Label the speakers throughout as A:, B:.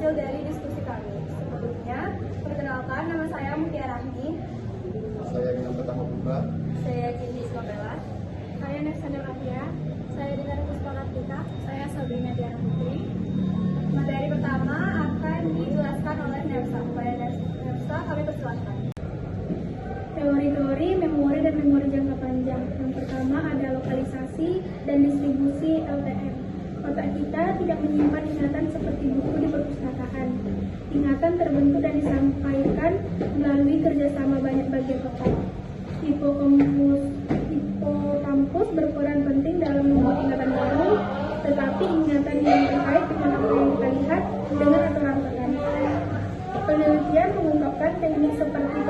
A: hasil dari diskusi kami. Sebelumnya, perkenalkan, nama saya Mutia Rahmi.
B: Saya Gilang Pertama Putra.
A: Saya Cindy Ismabella.
C: Saya Nersana Atia. Saya Dinar Puspa Kartika. Saya Sabrina Diana Putri.
A: Materi pertama akan dijelaskan oleh Nersa. Kepada Nersa, kami persilahkan.
C: Teori-teori memori dan memori jangka panjang. Yang pertama ada lokalisasi dan distribusi LTM. Otak kita tidak menyimpan ingatan seperti buku di perpustakaan. Ingatan terbentuk dan disampaikan melalui kerjasama banyak bagian otak. Hipokampus berperan penting dalam membuat ingatan baru, tetapi ingatan yang terkait dengan apa yang kita lihat, dengar atau rasakan. Penelitian mengungkapkan teknik seperti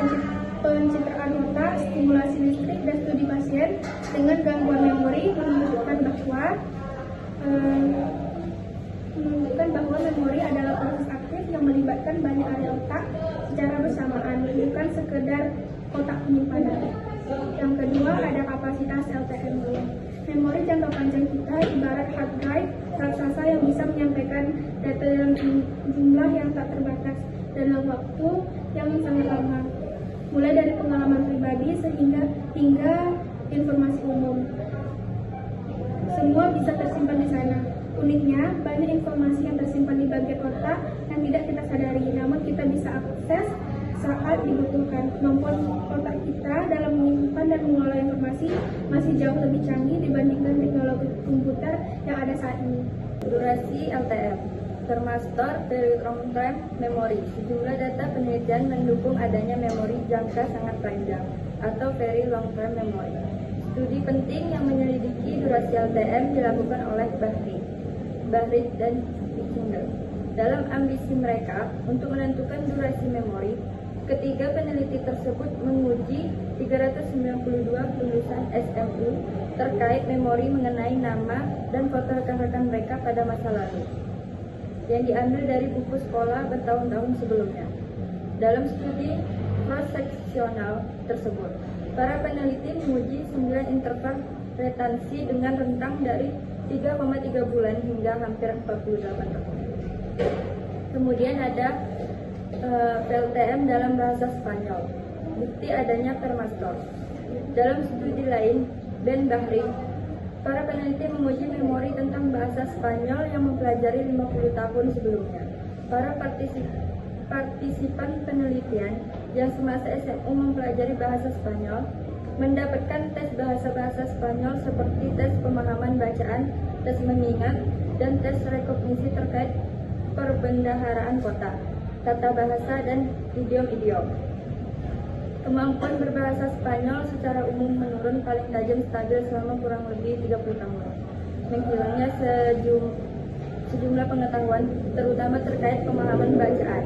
C: pencitraan otak, stimulasi listrik, dan studi pasien dengan gangguan memori menunjukkan bahwa memori adalah proses aktif yang melibatkan banyak area otak secara bersamaan, bukan sekedar kotak penyimpanan. Yang kedua ada kapasitas LTM. Memori jangka panjang kita ibarat hard drive raksasa yang bisa menyampaikan data dalam jumlah yang tak terbatas dalam waktu yang sangat lama, mulai dari pengalaman pribadi hingga informasi umum. Semua bisa tersimpan di sana. Uniknya, banyak informasi yang tersimpan di bagian otak yang tidak kita sadari, namun kita bisa akses saat dibutuhkan. Kemampuan otak kita dalam menyimpan dan mengelola informasi masih jauh lebih canggih dibandingkan teknologi komputer yang ada saat ini.
A: Durasi LTM termasuk Very Long Term Memory. Sejumlah data penelitian mendukung adanya memori jangka sangat panjang atau Very Long Term Memory. Studi penting yang menyelidiki durasi LTM dilakukan oleh Bahri dan Wikinger. Dalam ambisi mereka untuk menentukan durasi memori, ketiga peneliti tersebut menguji 392 lulusan SMU terkait memori mengenai nama dan foto rekan-rekan mereka pada masa lalu, yang diambil dari buku sekolah bertahun-tahun sebelumnya. Dalam studi cross-seksional tersebut, para peneliti menguji 9 interval retensi dengan rentang dari 3,3 bulan hingga hampir 48 tahun. Kemudian ada PLTM dalam bahasa Spanyol, bukti adanya Permastor. Dalam studi lain, Ben Bahri, para peneliti menguji memori tentang bahasa Spanyol yang mempelajari 50 tahun sebelumnya. Para partisipan penelitian yang semasa SMU mempelajari bahasa Spanyol mendapatkan tes bahasa Spanyol seperti tes pemahaman bacaan, tes mengingat, dan tes rekognisi terkait perbendaharaan kota, tata bahasa, dan idiom-idiom. Kemampuan berbahasa Spanyol secara umum menurun paling tajam stabil selama kurang lebih 30 tahun. Menghilangnya sejumlah pengetahuan, terutama terkait pemahaman bacaan,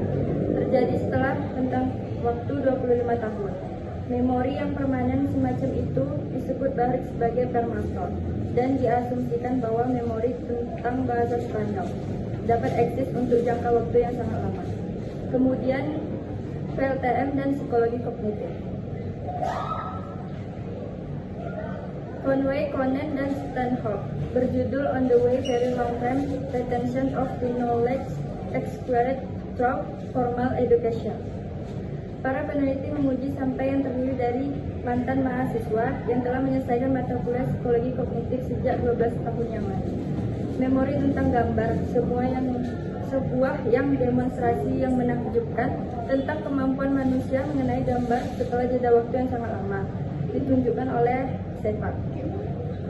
A: terjadi setelah tentang waktu 25 tahun. Memori yang permanen semacam itu disebut Bahri sebagai Permastor, dan diasumsikan bahwa memori tentang bahasa Spanyol dapat eksis untuk jangka waktu yang sangat lama. Kemudian PLTM dan psikologi kognitif. Conway, Conan, dan Stanhope berjudul On the Way Very Long Term Retention of the Knowledge Acquired Through Formal Education. Para peneliti menguji sampai yang terdiri dari mantan mahasiswa yang telah menyelesaikan mata kuliah psikologi kognitif sejak 12 tahun yang lalu. Memori tentang gambar, sebuah yang demonstrasi yang menakjubkan tentang kemampuan manusia mengenai gambar setelah jeda waktu yang sangat lama, ditunjukkan oleh Sepak.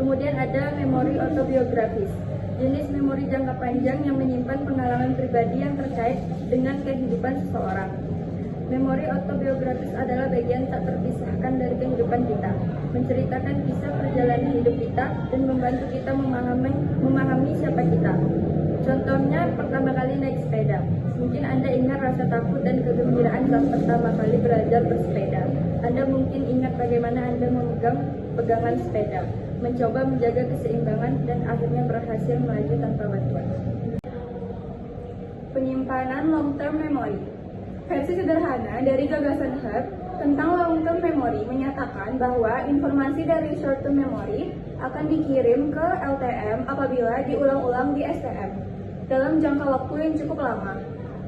A: Kemudian ada memori autobiografis, jenis memori jangka panjang yang menyimpan pengalaman pribadi yang terkait dengan kehidupan seseorang. Memori autobiografis adalah bagian tak terpisahkan dari kehidupan kita, menceritakan kisah perjalanan hidup kita dan membantu kita memahami siapa kita. Contohnya, pertama kali naik sepeda. Mungkin Anda ingat rasa takut dan kegembiraan saat pertama kali belajar bersepeda. Anda mungkin ingat bagaimana Anda memegang pegangan sepeda, mencoba menjaga keseimbangan, dan akhirnya berhasil melaju tanpa bantuan. Penyimpanan long-term memory. Versi sederhana dari gagasan Hub tentang long-term memory menyatakan bahwa informasi dari short-term memory akan dikirim ke LTM apabila diulang-ulang di STM dalam jangka waktu yang cukup lama.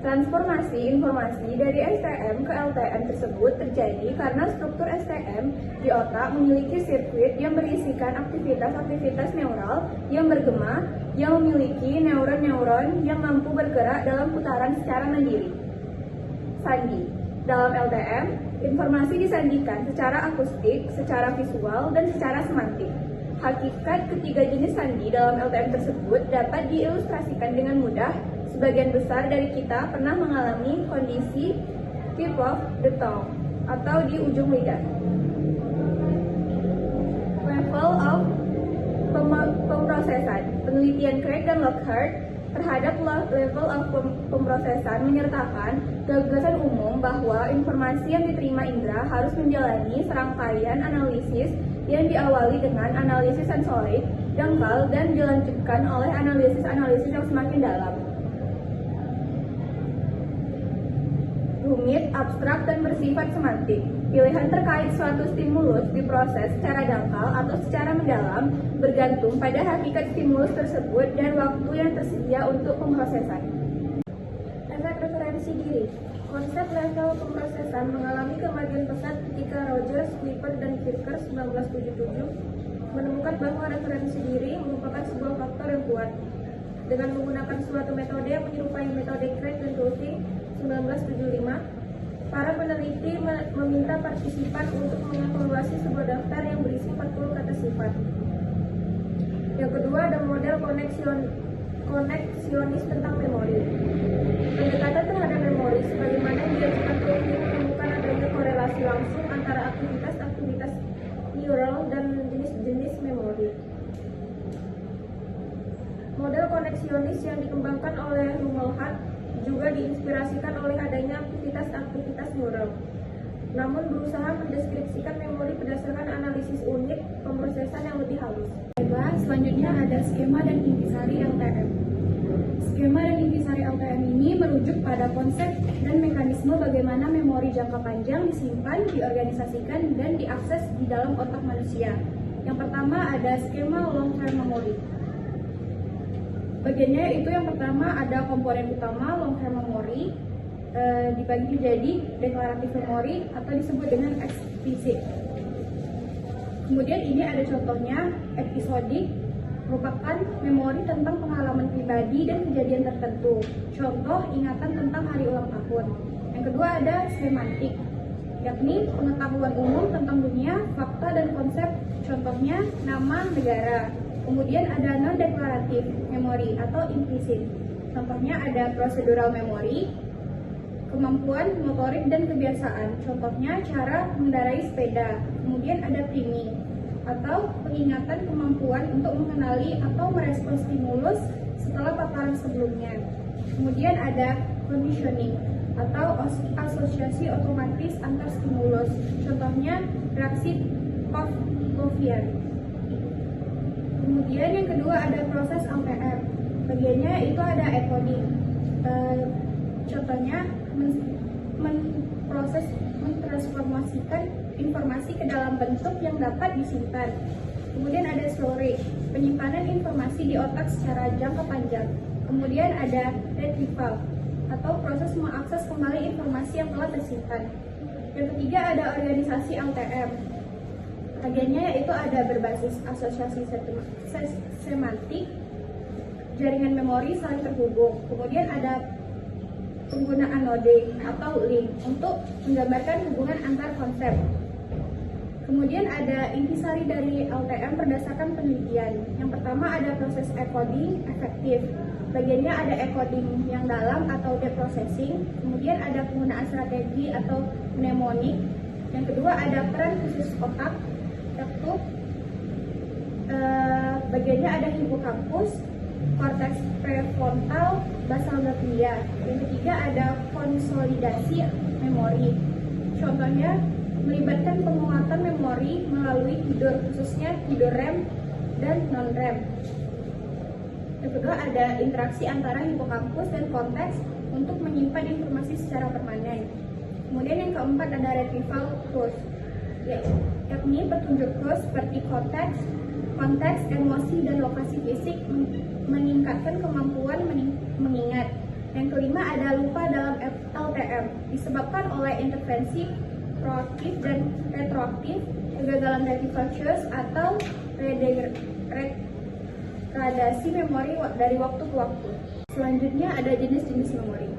C: Transformasi informasi dari STM ke LTM tersebut terjadi karena struktur STM di otak memiliki sirkuit yang berisikan aktivitas-aktivitas neural yang bergema yang memiliki neuron-neuron yang mampu bergerak dalam putaran secara mandiri. Sandi. Dalam LTM, informasi disandikan secara akustik, secara visual, dan secara semantik. Hakikat ketiga jenis sandi dalam LTM tersebut dapat diilustrasikan dengan mudah. Sebagian besar dari kita pernah mengalami kondisi tip of the tongue atau di ujung lidah. Level of pemrosesan. Penelitian Craig dan Lockhart terhadap level of pemrosesan menyertakan gagasan umum bahwa informasi yang diterima indera harus menjalani serangkaian analisis yang diawali dengan analisis sensorik, dangkal, dan dilanjutkan oleh analisis-analisis yang semakin dalam. Rumit, abstrak, dan bersifat semantik. Pilihan terkait suatu stimulus diproses secara dangkal atau secara mendalam bergantung pada hakikat stimulus tersebut dan waktu yang tersedia untuk pemrosesan. Efek referensi diri. Konsep level pemrosesan mengalami kemajuan pesat ketika Rogers, Clifford, dan Kirker 1977 menemukan bahwa referensi diri merupakan sebuah faktor yang kuat. Dengan menggunakan suatu metode yang menyerupai metode Craig dan Turing 1975, para peneliti meminta partisipan untuk mengevaluasi sebuah daftar yang berisi 40 kata sifat. Yang kedua ada model koneksionis tentang memori. Pendekatan terhadap memori sebagaimana yang diajukan Turing menemukan adanya korelasi langsung antara aktivitas neural dan jenis-jenis memori. Model koneksionis yang dikembangkan oleh Rummelhat juga diinspirasikan oleh adanya aktivitas neural, namun berusaha mendeskripsikan memori berdasarkan analisis unit pemrosesan yang lebih halus. Selanjutnya ada skema dan intisari LTM. Skema dan intisari LTM ini merujuk pada konsep dan mekanisme bagaimana memori jangka panjang disimpan, diorganisasikan, dan diakses di dalam otak manusia. Yang pertama ada skema long-term memory. Bagiannya itu yang pertama ada komponen utama long-term memory, dibagi menjadi deklaratif memory atau disebut dengan eksplisit. Kemudian ini ada contohnya, episodik merupakan memori tentang pengalaman pribadi dan kejadian tertentu. Contoh, ingatan tentang hari ulang tahun. Yang kedua ada semantik, yakni pengetahuan umum tentang dunia, fakta, dan konsep. Contohnya, nama, negara. Kemudian ada non-deklaratif memory atau implisit. Contohnya ada procedural memory, kemampuan motorik dan kebiasaan. Contohnya cara mengendarai sepeda. Kemudian ada priming atau pengingatan kemampuan untuk mengenali atau merespon stimulus setelah paparan sebelumnya. Kemudian ada conditioning atau asosiasi otomatis antar stimulus. Contohnya reaksi Pavlovian. Kemudian yang kedua ada proses LTM. Bagiannya itu ada encoding. Contohnya mentransformasikan informasi ke dalam bentuk yang dapat disimpan. Kemudian ada storage, penyimpanan informasi di otak secara jangka panjang. Kemudian ada retrieval atau proses mengakses kembali informasi yang telah tersimpan. Yang ketiga ada organisasi LTM. Bagiannya yaitu ada berbasis asosiasi semantik, jaringan memori saling terhubung. Kemudian ada penggunaan node atau link untuk menggambarkan hubungan antar konsep. Kemudian ada intisari dari LTM berdasarkan penelitian. Yang pertama ada proses encoding efektif. Bagiannya ada encoding yang dalam atau deprocessing. Kemudian ada penggunaan strategi atau mnemonik. Yang kedua ada peran khusus otak. Bagiannya ada hippocampus, korteks prefrontal, basal ganglia. Yang ketiga ada konsolidasi memori. Contohnya melibatkan penguatan memori melalui tidur, khususnya tidur REM dan non-REM. Yang kedua ada interaksi antara hippocampus dan korteks untuk menyimpan informasi secara permanen. Kemudian yang keempat ada retrieval clues, yakni petunjuk clues seperti konteks, emosi, dan lokasi fisik meningkatkan kemampuan mengingat. Yang kelima ada lupa dalam LTM, disebabkan oleh intervensi proaktif dan retroaktif, kegagalan reflections atau degradasi memori dari waktu ke waktu. Selanjutnya ada jenis-jenis memori.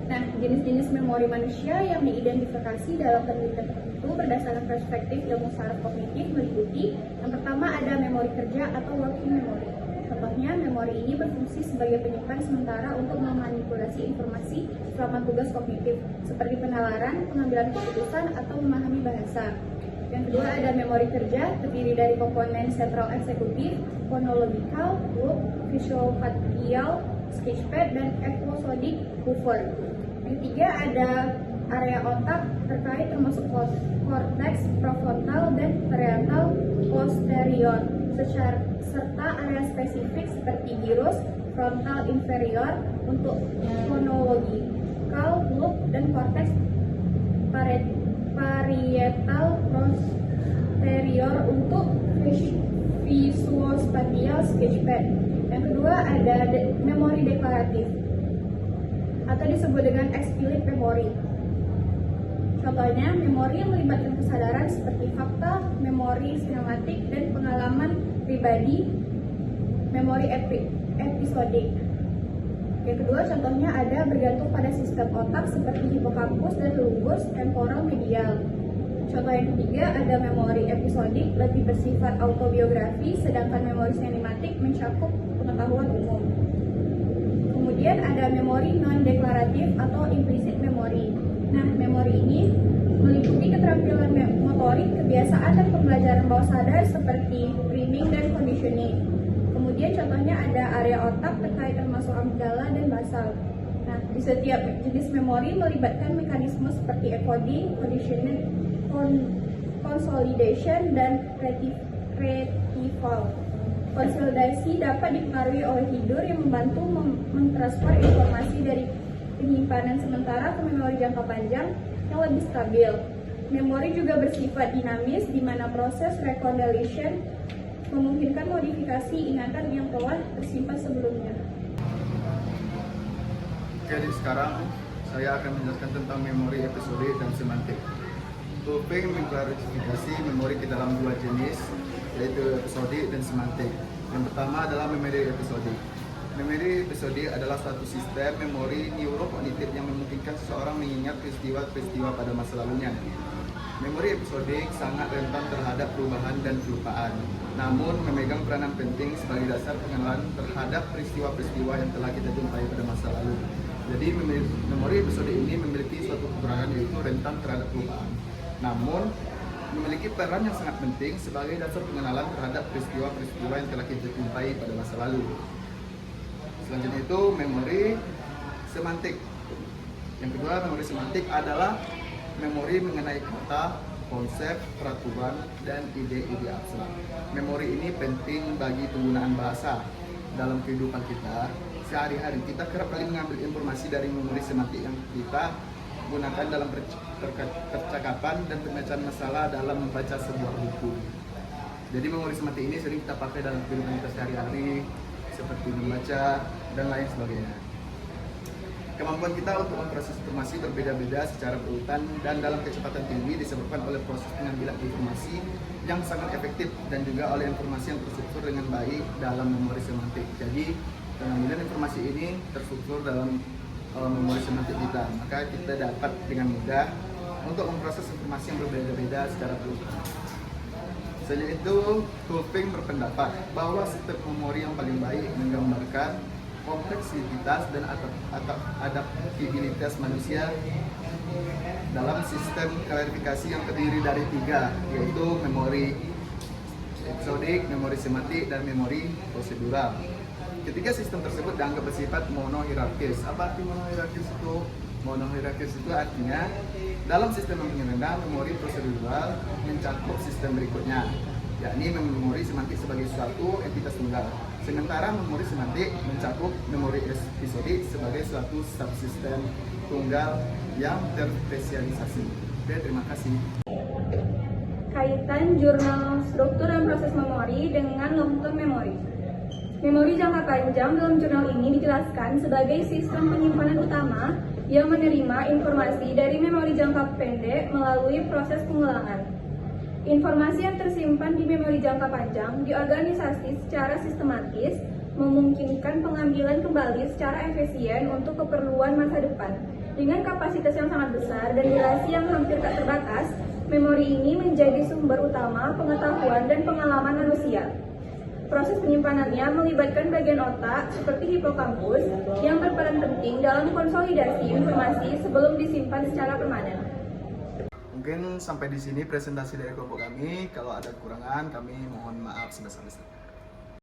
C: Nah, jenis-jenis memori manusia yang diidentifikasi dalam penelitian tertentu berdasarkan perspektif ilmu saraf kognitif meliputi yang pertama ada memori kerja atau working memory. Contohnya, memori ini berfungsi sebagai penyimpan sementara untuk memanipulasi informasi selama tugas kognitif, seperti penalaran, pengambilan keputusan, atau memahami bahasa. Yang kedua ada memori kerja, terdiri dari komponen sentral eksekutif, phonological, loop, visual-spatial, sketchpad, dan episodic buffer. Yang ketiga ada area otak terkait termasuk korteks prefrontal dan parietal posterior, serta area spesifik seperti gyrus frontal inferior untuk phonological loop dan korteks parietal posterior untuk visuospatial sketchpad. Yang kedua ada memori deklaratif atau disebut dengan explicit memory. Contohnya, memori yang melibatkan kesadaran seperti fakta, memori sinematik, dan pengalaman pribadi, memori episodik. Yang kedua, contohnya ada bergantung pada sistem otak seperti hipokampus dan lobus temporal medial. Contoh yang ketiga ada memori episodik lebih bersifat autobiografi, sedangkan memori sinematik mencakup pengetahuan umum. Kemudian ada memori non-deklaratif atau implicit memory. Nah, memori ini meliputi keterampilan motorik, kebiasaan, dan pembelajaran bawah sadar seperti priming dan conditioning. Kemudian contohnya ada area otak terkait termasuk amigdala dan basal. Nah, di setiap jenis memori melibatkan mekanisme seperti encoding, conditioning, consolidation, dan retrieval. Konsolidasi dapat dipengaruhi oleh tidur yang membantu mentransfer informasi dari penyimpanan sementara ke memori jangka panjang yang lebih stabil. Memori juga bersifat dinamis, di mana proses reconsolidation memungkinkan modifikasi ingatan yang telah tersimpan sebelumnya.
B: Jadi sekarang saya akan menjelaskan tentang memori episodik dan semantik. Topeng mengklarifikasi memori ke dalam dua jenis, yaitu episodik dan semantik. Yang pertama adalah memori episodik. Memori episodik adalah suatu sistem memori neurokognitif yang memungkinkan seseorang mengingat peristiwa-peristiwa pada masa lalunya. Memori episodik sangat rentan terhadap perubahan dan kelupaan, namun memegang peranan penting sebagai dasar pengenalan terhadap peristiwa-peristiwa yang telah kita jumpai pada masa lalu. Jadi memori episodik ini memiliki suatu kekurangan, yaitu rentan terhadap perubahan, namun memiliki peran yang sangat penting sebagai dasar pengenalan terhadap peristiwa-peristiwa yang telah kita jumpai pada masa lalu. Selanjutnya itu memori semantik. Yang kedua, memori semantik adalah memori mengenai kata, konsep, peraturan, dan ide-ide abstrak. Memori ini penting bagi penggunaan bahasa dalam kehidupan kita sehari-hari. Kita kerap kali mengambil informasi dari memori semantik yang kita gunakan dalam percakapan dan pemecahkan masalah dalam membaca sebuah buku. Jadi memori semantik ini sering kita pakai dalam kehidupan kita sehari-hari, seperti membaca dan lain sebagainya. Kemampuan kita untuk memproses informasi berbeda-beda secara berurutan dan dalam kecepatan tinggi disebabkan oleh proses pengambilan informasi yang sangat efektif dan juga oleh informasi yang terstruktur dengan baik dalam memori semantik. Jadi pengambilan informasi ini terstruktur dalam memori semantik kita, maka kita dapat dengan mudah untuk memproses informasi yang berbeda-beda secara berurutan. Selain itu, Topeng berpendapat bahwa sistem memori yang paling baik menggambarkan kompleksitas dan adaptabilitas manusia dalam sistem klarifikasi yang terdiri dari tiga, yaitu memori episodik, memori semantik, dan memori prosedural. Ketiga sistem tersebut dianggap bersifat monohierarkis. Apa arti monohierarkis itu? Monohierarkis itu artinya dalam sistem yang rendah, memori prosedural mencakup sistem berikutnya, yakni memori semantik sebagai suatu entitas tunggal. Sementara memori semantik mencakup memori episodik sebagai suatu subsistem tunggal yang terspesialisasi. Oke, terima kasih.
A: Kaitan jurnal struktur dan proses memori dengan long term memory.
C: Memori jangka panjang dalam jurnal ini dijelaskan sebagai sistem penyimpanan utama yang menerima informasi dari memori jangka pendek melalui proses pengulangan. Informasi yang tersimpan di memori jangka panjang diorganisasi secara sistematis, memungkinkan pengambilan kembali secara efisien untuk keperluan masa depan. Dengan kapasitas yang sangat besar dan durasi yang hampir tak terbatas, memori ini menjadi sumber utama pengetahuan dan pengalaman manusia. Proses penyimpanannya melibatkan bagian otak seperti hipokampus yang berperan penting dalam konsolidasi informasi sebelum disimpan secara permanen.
B: Mungkin sampai di sini presentasi dari kelompok kami. Kalau ada kekurangan, kami mohon maaf sebesar-besarnya.